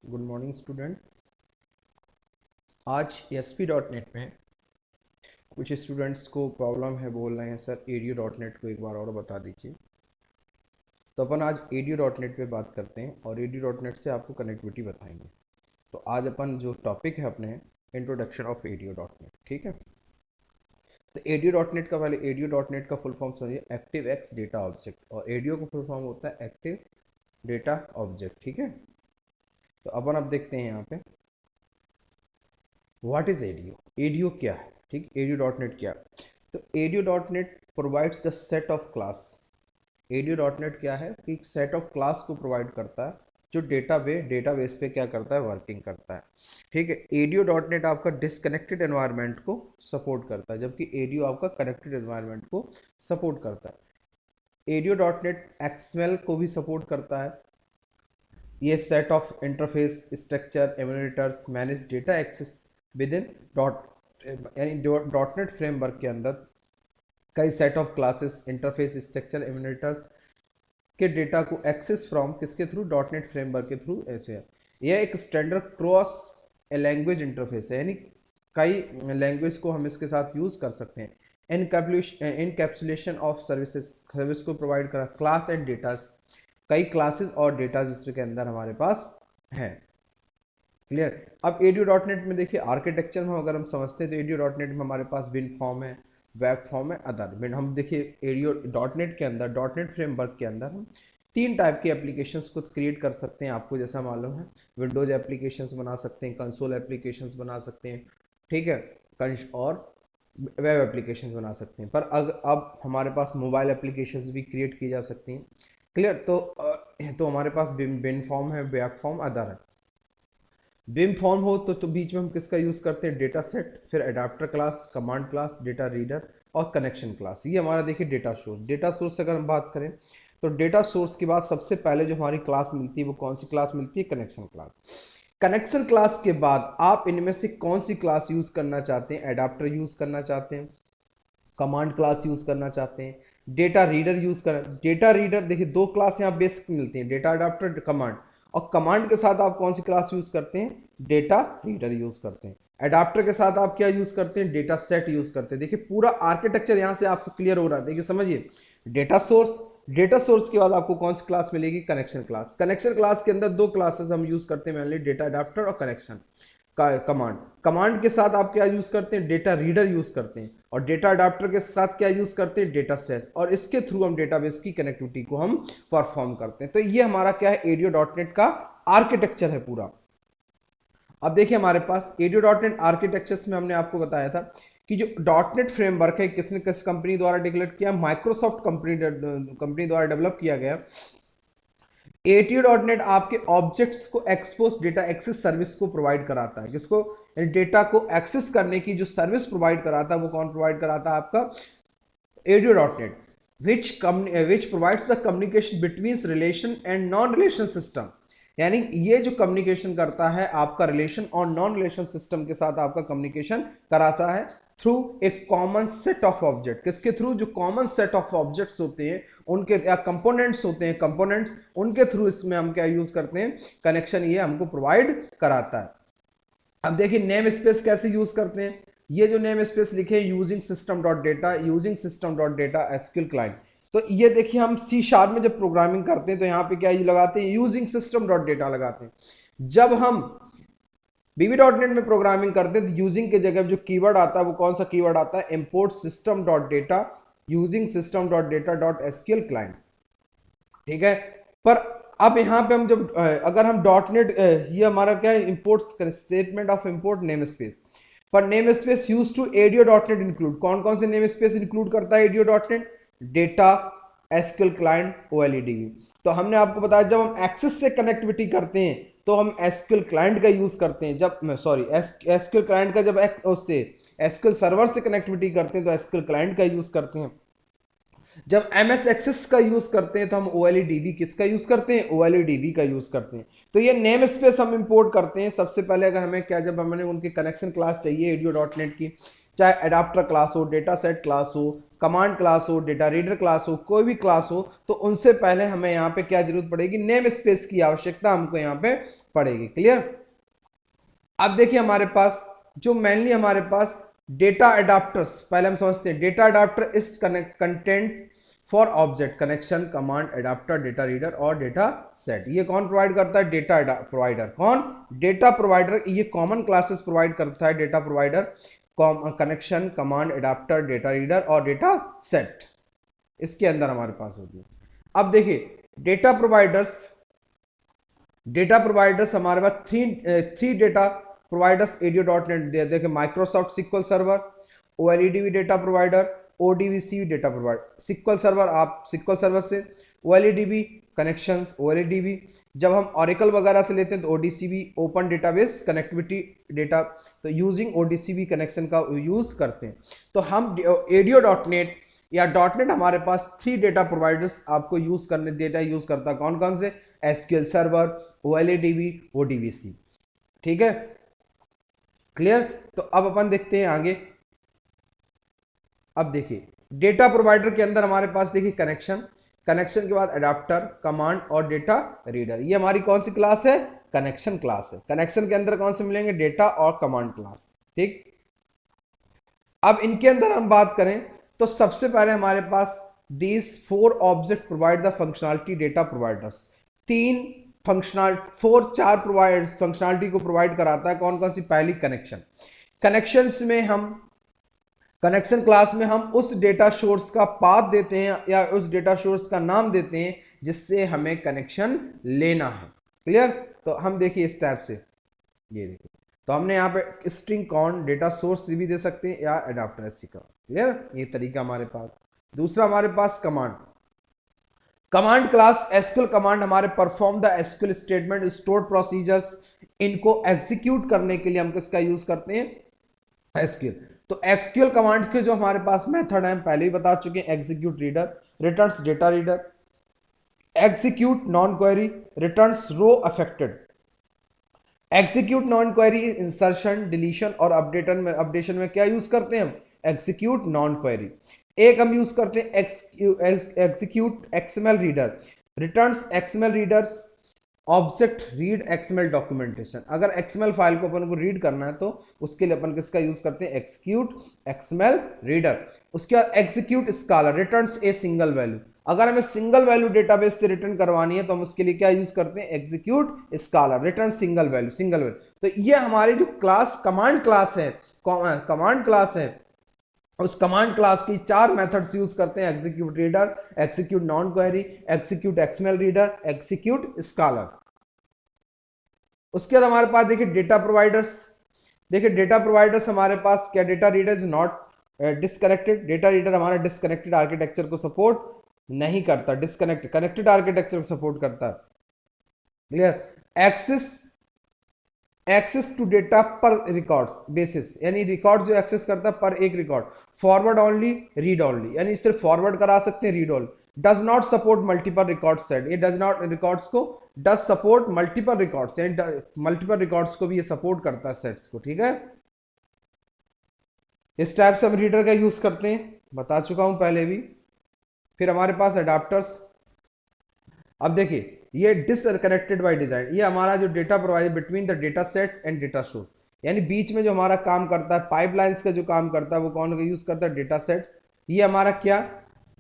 Good morning student. आज ASP.NET में कुछ स्टूडेंट्स को प्रॉब्लम है, बोल रहे हैं सर ADO.NET को एक बार और बता दीजिए। तो अपन आज ADO.NET पे बात करते हैं और ADO.NET से आपको कनेक्टिविटी बताएंगे। तो आज अपन जो टॉपिक है अपने इंट्रोडक्शन ऑफ ADO.NET, ठीक है। तो ADO.NET का पहले ADO.NET का फुल फॉर्म समझिए, एक्टिव एक्स डेटा ऑब्जेक्ट, और ADO का फुल फॉर्म होता है एक्टिव डेटा ऑब्जेक्ट, ठीक है। तो अपन अब देखते हैं यहाँ पे व्हाट इज एडीओ। एडीओ क्या है, ठीक। ADO.NET क्या है, तो ADO.NET provides the set of class. ADO.NET क्या है कि सेट ऑफ क्लास को प्रोवाइड करता है जो डेटाबेस पे क्या करता है, वर्किंग करता है, ठीक है। ADO.NET आपका डिसकनेक्टेड एनवायरनमेंट को सपोर्ट करता है, जबकि ADO आपका कनेक्टेड एनवायरनमेंट को सपोर्ट करता है। ADO.NEट XML को भी सपोर्ट करता है। ये set of interface structure emulators manage data access within dot net framework के अंदर कई set of classes interface structure emulators के डेटा को एक्सेस फ्रॉम किसके थ्रू, डॉट नेट फ्रेमवर्क के थ्रू ऐसे है। यह एक स्टैंडर्ड क्रॉस लैंग्वेज इंटरफेस है, यानी कई लैंग्वेज को हम इसके साथ यूज कर सकते हैं। इनकैप्सुलेशन ऑफ सर्विस को प्रोवाइड करा, क्लास एंड डेटा, कई क्लासेस और डेटा इसके अंदर हमारे पास हैं। क्लियर। अब ADO.NET में देखिए आर्किटेक्चर में अगर हम समझते हैं तो ADO.NET में हमारे पास विन फॉर्म है, वेब फॉर्म है, अदर। हम देखिए ADO.NET के अंदर डॉट नेट फ्रेमवर्क के अंदर हम तीन टाइप के एप्लीकेशंस को क्रिएट कर सकते हैं। आपको जैसा मालूम है, विंडोज एप्लीकेशंस बना सकते हैं, कंसोल एप्लीकेशंस बना सकते हैं, ठीक है, और वेब एप्लीकेशंस बना सकते हैं। पर अब हमारे पास मोबाइल एप्लीकेशंस भी क्रिएट की जा सकती हैं। क्लियर। तो हमारे पास बिन फॉर्म है, वेब फॉर्म, अदर है। बिम फॉर्म हो तो बीच में हम किसका यूज करते हैं, डेटा सेट, फिर adapter class, command class, data reader और कनेक्शन क्लास। ये हमारा देखिए डेटा सोर्स। डेटा सोर्स से अगर हम बात करें तो डेटा सोर्स के बाद सबसे पहले जो हमारी क्लास मिलती है वो कौन सी क्लास मिलती है, कनेक्शन क्लास। कनेक्शन क्लास के बाद आप इनमें से कौन सी क्लास यूज करना चाहते हैं, एडाप्टर यूज करना चाहते हैं, कमांड क्लास यूज करना चाहते हैं, डेटा रीडर यूज कर। डेटा रीडर देखिए दो क्लास यहाँ बेसिक मिलती है, डेटा अडाप्टर, कमांड। और कमांड के साथ आप कौन सी क्लास यूज करते हैं, डेटा रीडर यूज करते हैं। एडाप्टर के साथ आप क्या यूज करते हैं, डेटा सेट यूज करते हैं। देखिए पूरा आर्किटेक्चर यहां से आपको क्लियर हो रहा है। देखिए समझिए, डेटा सोर्स, डेटा सोर्स के बाद आपको कौन सी क्लास मिलेगी, कनेक्शन क्लास। कनेक्शन क्लास के अंदर दो क्लासेस हम यूज करते हैं मेनली, डेटा अडाप्टर और कनेक्शन कमांड। कमांड के साथ आप क्या यूज करते हैं, डेटा रीडर यूज करते हैं, और डेटा अडाप्टर के साथ क्या यूज करते हैं, डेटा सेट, और इसके थ्रू हम डेटाबेस की कनेक्टिविटी को हम परफॉर्म करते हैं। तो ये हमारा क्या है, ADO.NET का आर्किटेक्चर है पूरा। अब देखिए हमारे पास ADO.NET आर्किटेक्चर्स में हमने आपको बताया था कि जो .NET फ्रेमवर्क है किसने किस कंपनी द्वारा डिक्लेयर किया, माइक्रोसॉफ्ट कंपनी द्वारा डेवलप किया गया। ADO.NET आपके ऑब्जेक्ट्स को एक्सपोज डेटा एक्सेस सर्विस को प्रोवाइड कराता है। किसको, डेटा को एक्सेस करने की जो सर्विस प्रोवाइड कराता है वो कौन प्रोवाइड कराता है, आपका ADO.NET, which provides the communication between relation and non relation system। यानी ये जो कम्युनिकेशन करता है आपका रिलेशन और नॉन रिलेशन सिस्टम के साथ आपका कम्युनिकेशन कराता है थ्रू एक कॉमन सेट ऑफ ऑब्जेक्ट। किसके थ्रू, जो कॉमन सेट ऑफ ऑब्जेक्ट्स होते हैं उनके, या कंपोनेंट्स होते हैं, कंपोनेंट्स, उनके थ्रू इसमें हम क्या यूज करते हैं, कनेक्शन ये हमको प्रोवाइड कराता है। अब देखिए नेम स्पेस कैसे यूज करते हैं। ये जो नेम स्पेस लिखे using system dot data, using system dot data SQL client. तो ये देखिए हम C# में जब प्रोग्रामिंग करते हैं तो यहाँ पे क्या लगाते हैं, यूजिंग सिस्टम डॉट डेटा लगाते हैं। जब हम VB.NET में प्रोग्रामिंग करते हैं तो यूजिंग के जगह जो कीवर्ड आता है वो कौन सा कीवर्ड आता है, import system dot data using system dot data dot SQL client, ठीक है। पर अब यहां पे हम जब अगर हम .NET, ये हमारा क्या है, import statement of import namespace. पर namespace use to ADO.NET include, कौन कौन से नेम स्पेस इंक्लूड करता है ADO.NET, data, SQL client, OLEDB। तो हमने आपको बताया जब हम एक्सेस से कनेक्टिविटी करते हैं तो हम एसक्यूएल क्लाइंट का यूज करते हैं, जब सॉरी एसक्यूएल क्लाइंट का जब उससे एसक्यूएल सर्वर से कनेक्टिविटी करते हैं तो एसक्यूएल क्लाइंट का यूज करते हैं। जब MS एक्सेस का यूज करते हैं तो हम OLEDB किसका यूज करते हैं, OLEDB का यूज करते हैं। तो ये नेम स्पेस हम इंपोर्ट करते हैं सबसे पहले। अगर हमें क्या, जब हमें उनके कनेक्शन क्लास चाहिए ADO.NET की, चाहे एडाप्टर क्लास हो, डेटा सेट क्लास हो, कमांड क्लास हो, डेटा रीडर क्लास हो, कोई भी क्लास हो, तो उनसे पहले हमें यहाँ पे क्या जरूरत पड़ेगी, नेम स्पेस की आवश्यकता हमको यहाँ पे पड़ेगी। क्लियर। अब देखिए हमारे पास जो मेनली हमारे पास डेटा अडाप्टर्स, पहले हम समझते हैं डेटा अडाप्टर इस contents for object connection command adapter data reader और डेटा सेट। ये कौन प्रोवाइड करता है, डेटा प्रोवाइडर। कौन, डेटा प्रोवाइडर। ये कॉमन क्लासेस प्रोवाइड करता है data provider, connection command adapter data reader और डेटा सेट इसके अंदर हमारे पास होती है। अब देखिए डेटा प्रोवाइडर्स हमारे पास थ्री डेटा प्रोवाइडर्स ADO.NET दे देखे, Microsoft sequel server, OLEDB data provider, ODBC data provider. Sequel server, आप सिक्वल सर्वर से, OLEDB कनेक्शन, OLEDB जब हम ऑरेकल वगैरह से लेते हैं तो ODCB open database connectivity data, तो यूजिंग ODCB कनेक्शन का यूज करते हैं। तो हम ADO.NET या .NET हमारे पास थ्री डेटा प्रोवाइडर्स आपको यूज करने, डेटा यूज करता है। कौन कौन से, SQL सर्वर, OLEDB, ODBC। ठीक है, क्लियर। तो अब अपन देखते हैं आगे। अब देखिए डेटा प्रोवाइडर के अंदर हमारे पास देखिए कनेक्शन के बाद अडाप्टर, कमांड और डेटा रीडर। ये हमारी कौन सी क्लास है, कनेक्शन क्लास है। कनेक्शन के अंदर कौन से मिलेंगे, डेटा और कमांड क्लास। ठीक, अब इनके अंदर हम बात करें तो सबसे पहले हमारे पास these four object provide the functionality data providers. चार प्रोवाइड फंक्शनलिटी को प्रोवाइड कराता है। कौन कौन सी, पहली कनेक्शंस में हम कनेक्शन क्लास में हम उस डेटा सोर्स का पाथ देते हैं या उस डेटा सोर्स का नाम देते हैं जिससे हमें कनेक्शन लेना है। क्लियर। तो हम देखिए इस टाइप से, ये देखिए, तो हमने यहाँ पे स्ट्रिंग कौन डेटा सोर्स भी दे सकते हैं या एडाप्टर एससी का। क्लियर, ये तरीका हमारे पास। दूसरा हमारे पास कमांड क्लास एसक्यूएल कमांड हमारे perform the SQL statement stored procedures. इनको एग्जीक्यूट करने के लिए हम किसका यूज करते हैं, एसक्यूएल। तो एसक्यूएल कमांड्स के जो हमारे पास मेथड है हम पहले ही बता चुके हैं, execute reader, returns data reader, execute non query, returns row affected. Execute non query insertion, deletion और अपडेशन में क्या यूज करते हैं हम, एग्जीक्यूट नॉन क्वेरी। एक हम यूज करते हैं execute XML reader, returns XML readers, object read XML documentation. अगर एक्सएमएल फाइल को अपन को रीड करना है तो उसके लिए अपन किसका यूज करते हैं, एक्जीक्यूट एक्सएमएल रीडर। उसके बाद execute scalar, returns a single value. अगर हमें सिंगल वैल्यू डेटाबेस से रिटर्न करवानी है तो हम उसके लिए क्या यूज करते हैं, execute scalar, return single value. तो ये हमारी जो क्लास कमांड क्लास है उस कमांड क्लास की चार मेथड्स यूज करते हैं, execute reader, execute non query, execute XML reader, execute scalar. उसके बाद हमारे पास देखिए डेटा प्रोवाइडर्स हमारे पास क्या, data reader is not disconnected. Data reader हमारा डिस्कनेक्टेड आर्किटेक्चर को सपोर्ट नहीं करता, कनेक्टेड आर्किटेक्चर को सपोर्ट करता है। क्लियर। एक्सेस टू डेटा पर रिकॉर्ड्स बेसिस, यानी रिकॉर्ड जो एक्सेस करता है पर एक record. Forward only, read only, यानी सिर्फ फॉरवर्ड करा सकते हैं, read only. Does not support multiple record set, ये डज सपोर्ट मल्टीपल रिकॉर्ड्स, यानी मल्टीपल रिकॉर्ड्स को भी ये सपोर्ट करता है, सेट्स को। ठीक है, इस टाइप से हम रीडर का यूज करते हैं, बता चुका हूं पहले भी। फिर हमारे पास एडाप्टर्स। अब देखिए ये डिसकनेक्टेड बाय डिजाइन, ये हमारा जो data provide between the data sets and data source, यानी बीच में जो हमारा काम करता है, पाइपलाइंस का जो काम करता है वो कौन यूज करता है, डेटा सेट्स। ये हमारा क्या,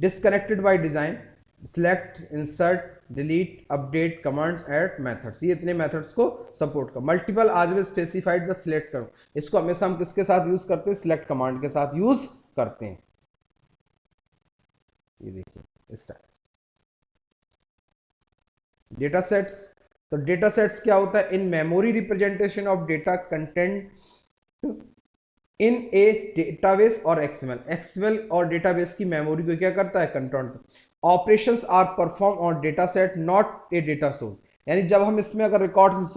disconnected by design, select, insert, delete, update, commands, add, methods. ये इतने मेथड्स को सपोर्ट कर। मल्टीपल आज भी स्पेसिफाइड द सिलेक्ट करो, इसको हमेशा हम किसके साथ यूज करते हैं, सिलेक्ट कमांड के साथ यूज करते हैं। ये देखिए इस टाइप डेटा सेट्स। तो डेटा सेट्स क्या होता है, in memory representation of data content in a database और एक्सएमएल और डेटाबेस की मेमोरी को क्या करता है, content. Operations are perform on data set not a data source, यानी जब हम इसमें अगर रिकॉर्ड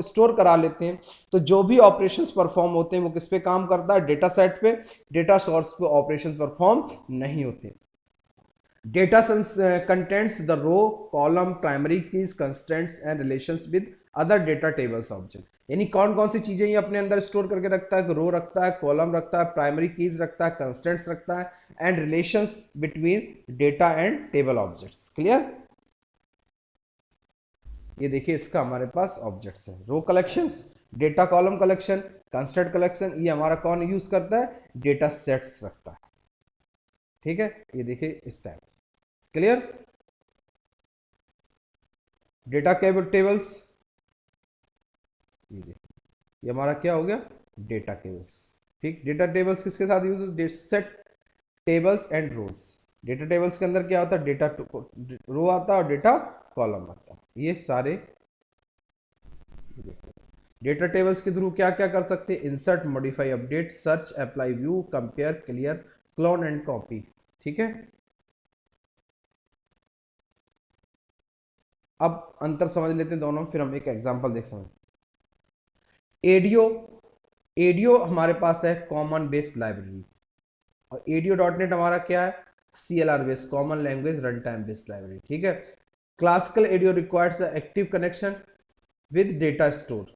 स्टोर करा लेते हैं तो जो भी ऑपरेशंस परफॉर्म होते हैं वो किस पे काम करता है, डेटा सेट पे, डेटा सोर्स पे ऑपरेशंस परफॉर्म नहीं होते। Data contains the row, column, primary keys, constraints and relations with other data tables object. यानी कौन कौन सी चीजें ये अपने अंदर स्टोर करके रखता है, रो रखता है, कॉलम रखता है, प्राइमरी कीज रखता है, कंस्टेंट्स रखता है, and relations between data and table objects. Clear? ये देखिए इसका हमारे पास ऑब्जेक्ट्स है, row collections, data column collection, constant collection, ये हमारा कौन यूज करता है, डेटा सेट्स रखता है। ठीक है, ये देखिए इस टाइप। क्लियर? डेटा टेबल्स, ये हमारा क्या हो गया, डेटा टेबल्स। ठीक, डेटा टेबल्स किसके साथ यूज होते, set tables and rows. Data tables के अंदर क्या होता है, डेटा रो आता है और डेटा कॉलम आता है। ये सारे डेटा टेबल्स के थ्रू क्या क्या कर सकते हैं, insert, modify, update, search, apply, view, compare, clear, clone and copy. ठीक है, अब अंतर समझ लेते हैं दोनों, फिर हम एक एग्जांपल देख सकते हैं। एडियो, एडियो हमारे पास है कॉमन बेस्ड लाइब्रेरी, और एडियो डॉट नेट हमारा क्या है, CLR based common language run time based library. ठीक है, classical audio requires active connection with data store,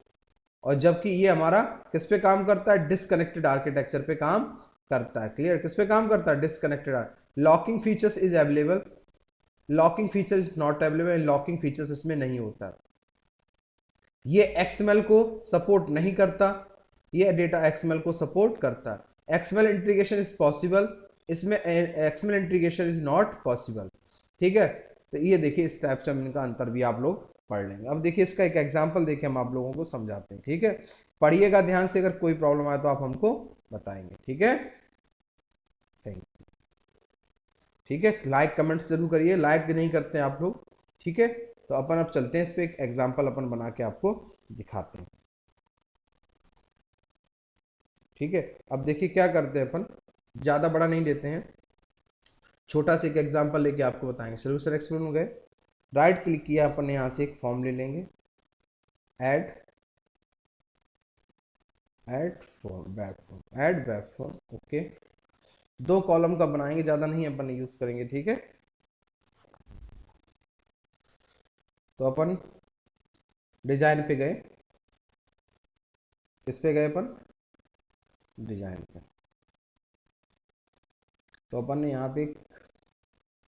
और जबकि ये हमारा किस पे काम करता है, डिसकनेक्टेड आर्किटेक्चर पे काम करता है। क्लियर? किस पे काम करता है, disconnected. Locking features is available, locking feature is not available, locking features इसमें नहीं होता। ये XML को सपोर्ट नहीं करता, ये डेटा XML को सपोर्ट करता है। XML इंटीग्रेशन इज पॉसिबल, इसमें XML integration is not possible. ठीक है, तो ये देखिए इस टाइप से हम इनका अंतर भी आप लोग पढ़ लेंगे। अब देखिए इसका एक एग्जांपल देके हम आप लोगों को समझाते हैं। ठीक है, पढ़िएगा ध्यान से, अगर कोई प्रॉब्लम आए तो आप हमको बताएंगे। ठीक है, थैंक यू। ठीक है, लाइक कमेंट्स जरूर करिए, लाइक नहीं करते हैं आप लोग। ठीक है, तो अपन अब चलते हैं इस पे एक एग्जांपल अपन बना के आपको दिखाते हैं। ठीक है, अब देखिए क्या करते हैं अपन, ज्यादा बड़ा नहीं लेते हैं, छोटा सा एक एग्जांपल लेके आपको बताएंगे। सोल्यूशन एक्सप्लोर हो गए, राइट क्लिक किया अपन, यहाँ से एक फॉर्म ले लेंगे, add, add form, back form, add back form. Okay, 2 column का बनाएंगे, ज्यादा नहीं अपन यूज करेंगे। ठीक है, तो अपन डिजाइन पे गए, किस पे गए अपन, डिजाइन पे। तो अपन ने यहाँ पे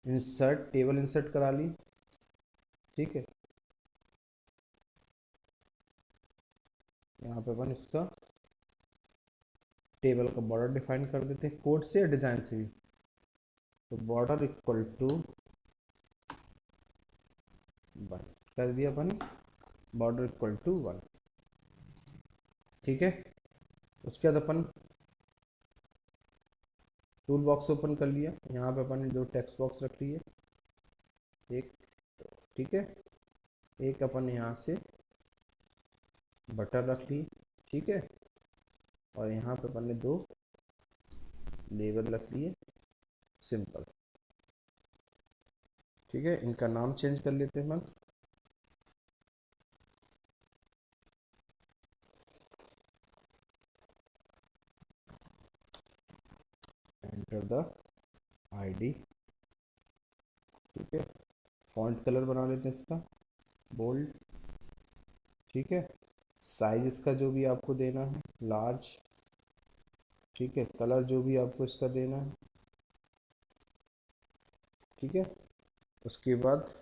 इंसर्ट, टेबल इंसर्ट करा ली। ठीक है, यहाँ पे अपन इसका टेबल का बॉर्डर डिफाइन कर देते हैं, कोड से या डिजाइन से भी। तो बॉर्डर इक्वल टू 1 कर दिया अपन, बॉर्डर इक्वल टू 1। ठीक है, उसके बाद अपन टूल बॉक्स ओपन कर लिया, यहाँ पे अपन ने जो टेक्स्ट बॉक्स रख ली है एक, ठीक है, एक अपन यहाँ से बटन रख ली। ठीक है, और यहाँ पे अपन ने 2 लेबल रख लिए, सिंपल। ठीक है, इनका नाम चेंज कर लेते हैं हम, एंटर द ID। ठीक है, फॉन्ट कलर बना लेते हैं इसका बोल्ड। ठीक है, साइज इसका जो भी आपको देना है, लार्ज। ठीक है, कलर जो भी आपको इसका देना है। ठीक है, उसके बाद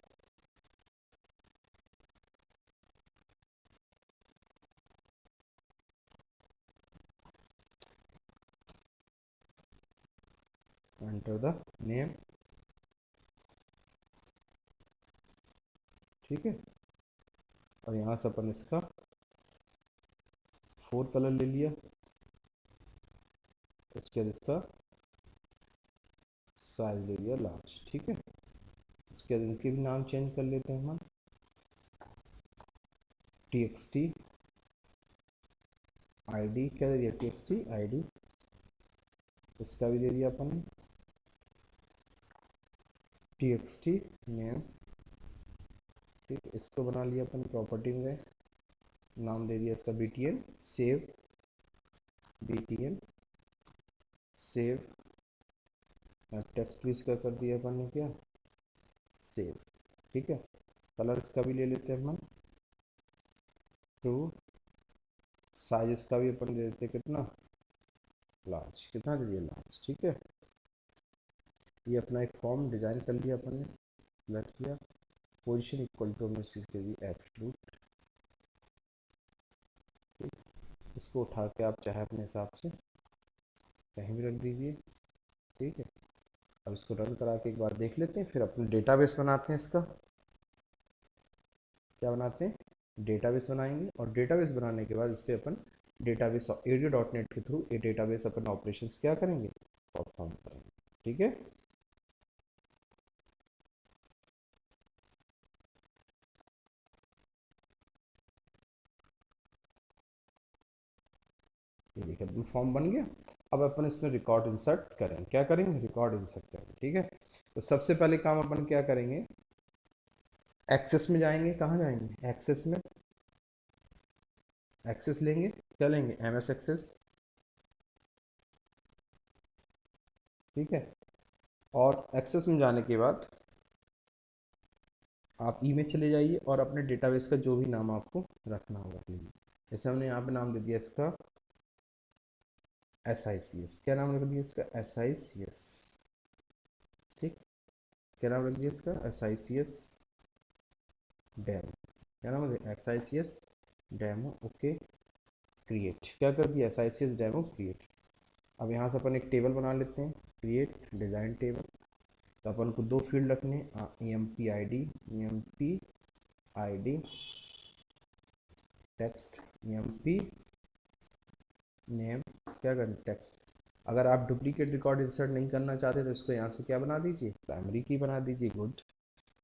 एंटर द नेम। ठीक है, और यहाँ से अपन इसका 4 कलर ले लिया, उसके बाद इसका साइज ले लिया लार्ज। ठीक है, उसके बाद इनके भी नाम चेंज कर लेते हैं हम, TXT ID क्या दे दिया, TXT ID। इसका भी दे दिया अपन TXT नेम। ठीक है, इसको बना लिया अपन, प्रॉपर्टी में गए, नाम दे दिया इसका BTN save, BTN save, text भी इसका कर दिया अपन ने क्या, सेव। ठीक है, कलर इसका भी ले लेते हैं हम, ट्रू साइज इसका भी अपन दे देते कितना, लार्ज, कितना दे दिया, लार्ज। ठीक है, ये अपना एक फॉर्म डिजाइन कर लिया अपन ने, सिलेक्ट किया, पोजीशन इक्वल टू हमने चीज दे दी एब्सोल्यूट। ठीक, इसको उठा के आप चाहे अपने हिसाब से कहीं भी रख दीजिए। ठीक है, अब इसको रन करा के एक बार देख लेते हैं, फिर अपने डेटाबेस बनाते हैं। इसका क्या बनाते हैं, डेटाबेस बनाएंगे, और डेटाबेस बनाने के बाद इस पर अपन डेटाबेस एडीओ डॉट नेट के थ्रू ये डेटाबेस अपन ऑपरेशंस क्या करेंगे, परफॉर्म करेंगे। ठीक है, ये देखिए अपना फॉर्म बन गया। अब अपन इसमें रिकॉर्ड इंसर्ट करेंगे, क्या करेंगे, रिकॉर्ड इंसर्ट करेंगे। ठीक है, तो सबसे पहले काम अपन क्या करेंगे, एक्सेस में जाएंगे, कहाँ जाएंगे, एक्सेस में, एक्सेस लेंगे, क्या लेंगे, एमएस एक्सेस। ठीक है, और एक्सेस में जाने के बाद आप ई में चले जाइए और अपने डेटाबेस का जो भी नाम आपको रखना होगा लीजिए। जैसे हमने यहाँ पे नाम दे दिया इसका SICS, क्या नाम रख दिया इसका, SICS। ठीक, क्या नाम रख दिया इसका, SICS डेमो, क्या नाम है, SICS डेमो। ओके, क्रिएट, क्या कर दिया, SICS डेमो क्रिएट। अब यहाँ से अपन एक टेबल बना लेते हैं, क्रिएट डिज़ाइन टेबल। तो अपन को दो फील्ड रखने, EMP ID text, EMP name, क्या करना, टेक्स्ट। अगर आप डुप्लीकेट रिकॉर्ड इंसर्ट नहीं करना चाहते तो इसको यहाँ से क्या बना दीजिए, प्राइमरी की बना दीजिए। गुड,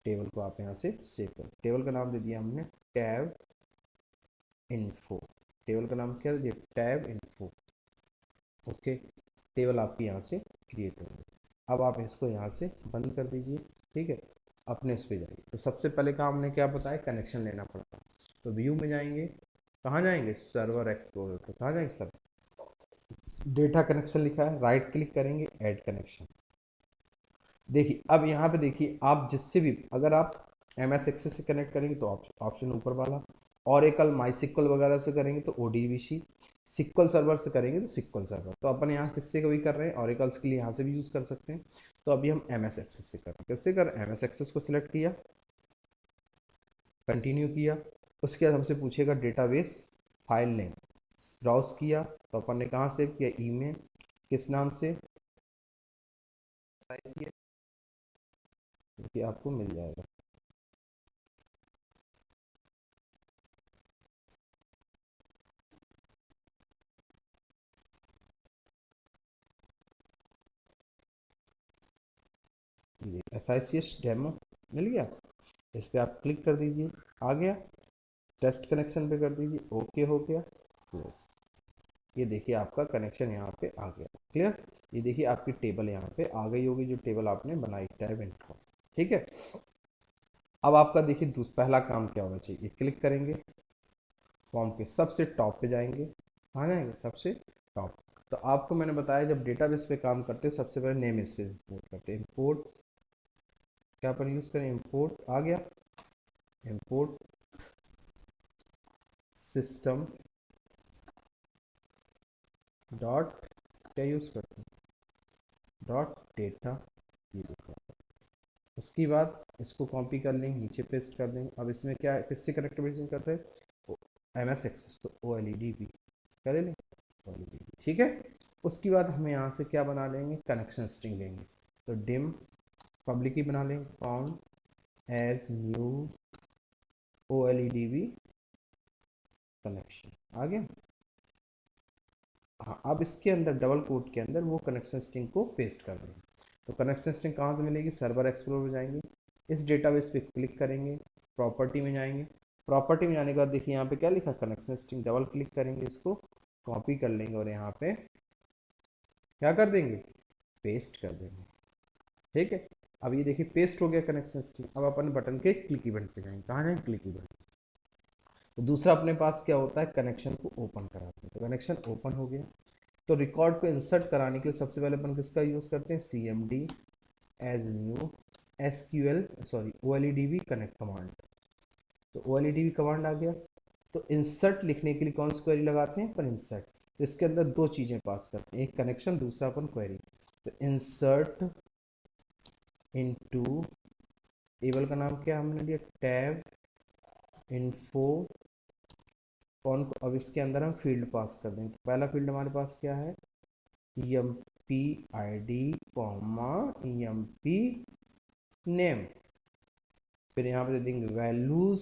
टेबल को आप यहाँ से सेव कर, टेबल का नाम दे दिया हमने टैब इन्फो, टेबल का नाम क्या दे दिया, टैब इन्फो। ओके, टेबल आपकी यहाँ से क्रिएट हो गई। अब आप इसको यहाँ से बंद कर दीजिए। ठीक है, अपने इस पे जाइए। तो सबसे पहले काम हमने क्या बताया, कनेक्शन लेना पड़ता। तो व्यू में जाएंगे, कहाँ जाएंगे, सर्वर एक्सप्लोरर पे, कहाँ जाएंगे, सर डेटा कनेक्शन लिखा है, राइट क्लिक करेंगे, ऐड कनेक्शन। देखिए अब यहाँ पे देखिए, आप जिससे भी, अगर आप MS एक्सेस से कनेक्ट करेंगे तो ऑप्शन ऊपर वाला, ऑरेकल माई सिक्वल वगैरह से करेंगे तो ODBC, सिक्वल सर्वर से करेंगे तो सिक्वल सर्वर। तो अपन यहाँ किससे कभी कर रहे हैं, ऑरेकल्स के लिए यहाँ से भी यूज़ कर सकते हैं। तो अभी हम MS एक्सेस से कर रहे हैं, किससे कर रहे हैं, MS एक्सेस को सिलेक्ट किया, कंटिन्यू किया, उसके बाद हमसे पूछेगा डेटाबेस फाइल नेम, ब्राउज किया, तो अपन ने कहाँ सेव किया, ई में, किस नाम से, कि आपको मिल जाएगा। SICS डेमो मिल गया, इस पर आप क्लिक कर दीजिए, आ गया, टेस्ट कनेक्शन पे कर दीजिए, ओके हो गया, यस। ये देखिए आपका कनेक्शन यहाँ पे आ गया, क्लियर। ये देखिए आपकी टेबल यहाँ पे आ गई होगी, जो टेबल आपने बनाई, टैब इन्फो। ठीक है, अब आपका देखिए पहला काम क्या होना चाहिए, क्लिक करेंगे, फॉर्म के सबसे टॉप पे जाएंगे, कहाँ जाएंगे, सबसे टॉप। तो आपको मैंने बताया जब डेटाबेस पे काम करते हो सबसे पहले नेम स्पेस इंपोर्ट करते हैं, इंपोर्ट क्या पर यूज़ करें, इंपोर्ट आ गया, इंपोर्ट सिस्टम डॉट, क्या यूज़ करते हैं, डॉट डेटा, ये देखो। उसके बाद इसको कॉपी कर लेंगे, नीचे पेस्ट कर देंगे। अब इसमें क्या किससे कनेक्टिविटी कर रहे हैं, MS एक्सेस, तो OLED कर लें, OLED। ठीक है, उसके बाद हम यहाँ से क्या बना लेंगे, कनेक्शन स्ट्रिंग लेंगे, तो डिम पब्लिक ही बना लेंगे, found as new OLED connection, आ गया। हाँ, अब इसके अंदर डबल कोट के अंदर वो कनेक्शन स्ट्रिंग को पेस्ट कर देंगे। तो कनेक्शन स्ट्रिंग कहाँ से मिलेगी, सर्वर एक्सप्लोरर में जाएंगे, इस डेटाबेस पे क्लिक करेंगे, प्रॉपर्टी में जाएंगे, प्रॉपर्टी में जाने के बाद देखिए यहाँ पे क्या लिखा, कनेक्शन स्ट्रिंग, डबल क्लिक करेंगे, इसको कॉपी कर लेंगे और यहाँ पे क्या कर देंगे, पेस्ट कर देंगे। ठीक है, अब ये देखिए पेस्ट हो गया कनेक्शन स्ट्रिंग। अब अपन बटन के क्लिक इवेंट पे जाएंगे, कहाँ जाएंगे, क्लिक इवेंट। तो दूसरा अपने पास क्या होता है, कनेक्शन को ओपन कराते हैं, तो कनेक्शन ओपन हो गया। तो रिकॉर्ड को इंसर्ट कराने के लिए सबसे पहले अपन किसका यूज़ करते हैं, CMD as new SQL sorry OLEDB connect command. तो OLEDB कमांड आ गया, तो इंसर्ट लिखने के लिए कौन सी क्वेरी लगाते हैं अपन, इंसर्ट। तो इसके अंदर दो चीज़ें पास करते हैं, एक कनेक्शन, दूसरा अपन क्वेरी। तो इंसर्ट इनटू, टेबल का नाम क्या हमने लिया, टैब इन्फो, कौन को, अब इसके अंदर हम फील्ड पास कर देंगे। तो पहला फील्ड हमारे पास क्या है, M P I D comma M P name, फिर यहाँ पे दे देंगे वैल्यूज।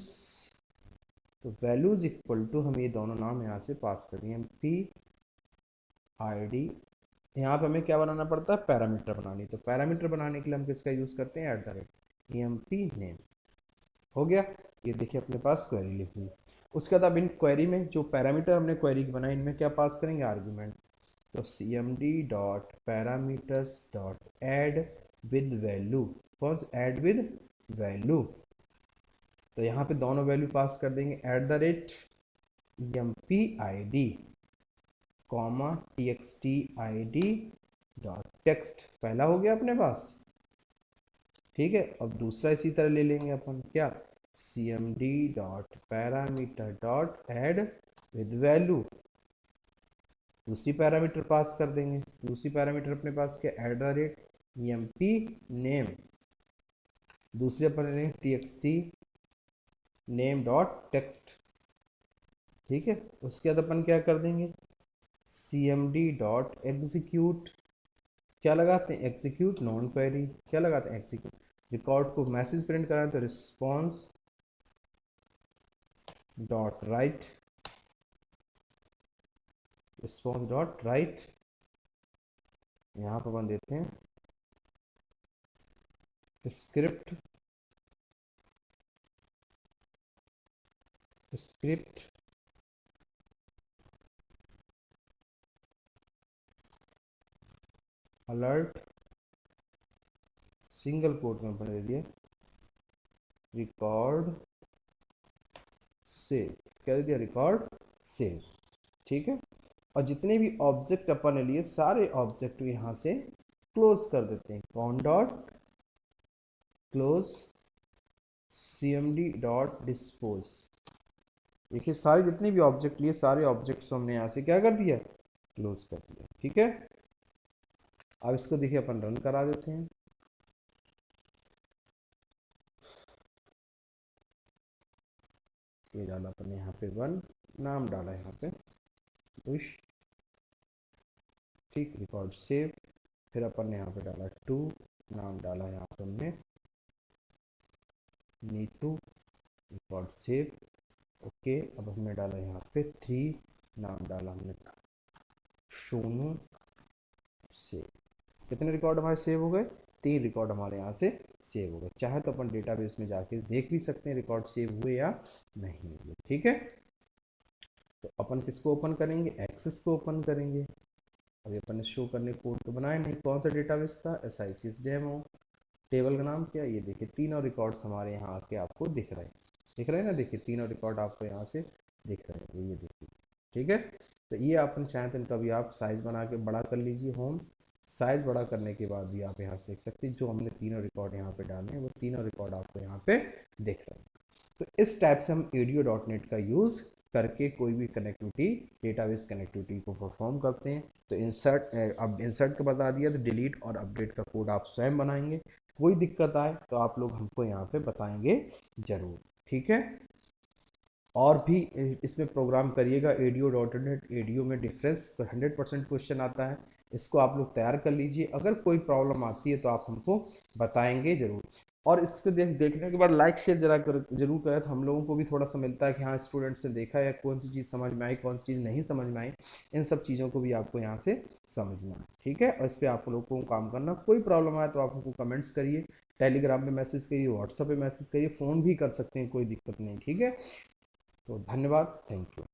तो वैल्यूज इक्वल टू, हम ये दोनों नाम यहाँ से पास कर देंगे, एम पी आई डी। यहाँ पे हमें क्या बनाना पड़ता है, पैरामीटर बनानी। तो पैरामीटर बनाने के लिए हम किसका यूज़ करते हैं, at the rate M P name. हो गया, ये देखिए अपने पास क्वेरी लिख ली। उसके बाद अब इन क्वेरी में जो पैरामीटर हमने क्वेरी की बनाई, इनमें क्या पास करेंगे, आर्ग्यूमेंट। तो C M D dot parameters dot add with value, कौन सा, एड विद वैल्यू। तो यहाँ पे दोनों वैल्यू पास कर देंगे, at the rate M P I D comma T X T I D dot text, पहला हो गया अपने पास, ठीक है। अब दूसरा इसी तरह ले लेंगे अपन, क्या, C M D dot parameter dot add with value, दूसरी पैरामीटर पास कर देंगे। दूसरी पैरामीटर अपने पास क्या, at the rate M P name, दूसरे अपन लेंगे T X T name dot text, ठीक है। उसके बाद अपन क्या कर देंगे, C M D dot execute, क्या लगाते हैं, एग्जीक्यूट नॉन क्वेरी, क्या लगाते हैं, एग्जीक्यूट। रिकॉर्ड को मैसेज प्रिंट कराएं तो response dot right, response dot right, यहाँ पर अपन देते हैं script, script alert, single quote में अपन दे दिए रिकॉर्ड सेव, क्या दे दिया, रिकॉर्ड सेव, ठीक है। और जितने भी ऑब्जेक्ट अपन ने लिए सारे ऑब्जेक्ट यहाँ से क्लोज कर देते हैं, cone dot close cmd dot dispose. देखिए सारे जितने भी ऑब्जेक्ट लिए सारे ऑब्जेक्ट्स हमने यहाँ से क्या कर दिया, क्लोज कर दिया, ठीक है। अब इसको देखिए अपन रन करा देते हैं। ये डाला अपन यहाँ पे 1, नाम डाला यहाँ पे पुश, ठीक, रिकॉर्ड सेव। फिर अपन ने यहाँ पे डाला 2, नाम डाला यहाँ पे हमने नीतू, रिकॉर्ड सेव, ओके। अब हमने डाला यहाँ पे 3, नाम डाला हमने सोनू, सेव। कितने रिकॉर्ड हमारे सेव हो गए, 3 रिकॉर्ड हमारे यहाँ से सेव हो गए। चाहे तो अपन डेटाबेस में जाके देख भी सकते हैं रिकॉर्ड सेव हुए या नहीं हुए, ठीक है। तो अपन किसको ओपन करेंगे, एक्सेस को ओपन करेंगे। अभी अपन ने शो करने कोड तो बनाया नहीं, कौन सा डेटाबेस था, SICS डेमो, टेबल का नाम क्या, ये देखिए तीनों रिकॉर्ड्स हमारे यहाँ आके आपको दिख रहे हैं, दिख रहे हैं ना, देखिए तीनों रिकॉर्ड आपको यहाँ से दिख रहे हैं, ये देखिए, ठीक है। तो ये अपन चाहें तो इनका भी आप साइज़ बना के बड़ा कर लीजिए। होम साइज़ बड़ा करने के बाद भी आप यहाँ से देख सकते हैं जो हमने तीनों रिकॉर्ड यहाँ पे डाले हैं वो तीनों रिकॉर्ड आपको यहाँ पे दिख रहे हैं। तो इस टाइप से हम ADO.NET का यूज़ करके कोई भी कनेक्टिविटी, डेटाबेस कनेक्टिविटी को परफॉर्म करते हैं। तो इंसर्ट, अब इंसर्ट का बता दिया, तो डिलीट और अपडेट का कोड आप स्वयं बनाएंगे। कोई दिक्कत आए तो आप लोग हमको यहाँ पे बताएंगे जरूर, ठीक है। और भी इसमें प्रोग्राम करिएगा ADO.NET, ADO में डिफरेंस 100% क्वेश्चन आता है, इसको आप लोग तैयार कर लीजिए। अगर कोई प्रॉब्लम आती है तो आप हमको बताएंगे जरूर। और इसको देखने के बाद लाइक शेयर जरूर करें, तो हम लोगों को भी थोड़ा सा मिलता है कि हाँ स्टूडेंट्स ने देखा है, कौन सी चीज़ समझ में आई, कौन सी चीज़ नहीं समझ में आई, इन सब चीज़ों को भी आपको यहाँ से समझना है, ठीक है। और इस पर आप लोगों को काम करना, कोई प्रॉब्लम आए तो आप हमको कमेंट्स करिए, टेलीग्राम पे मैसेज करिए, व्हाट्सएप पे मैसेज करिए, फ़ोन भी कर सकते हैं, कोई दिक्कत नहीं, ठीक है। तो धन्यवाद, थैंक यू।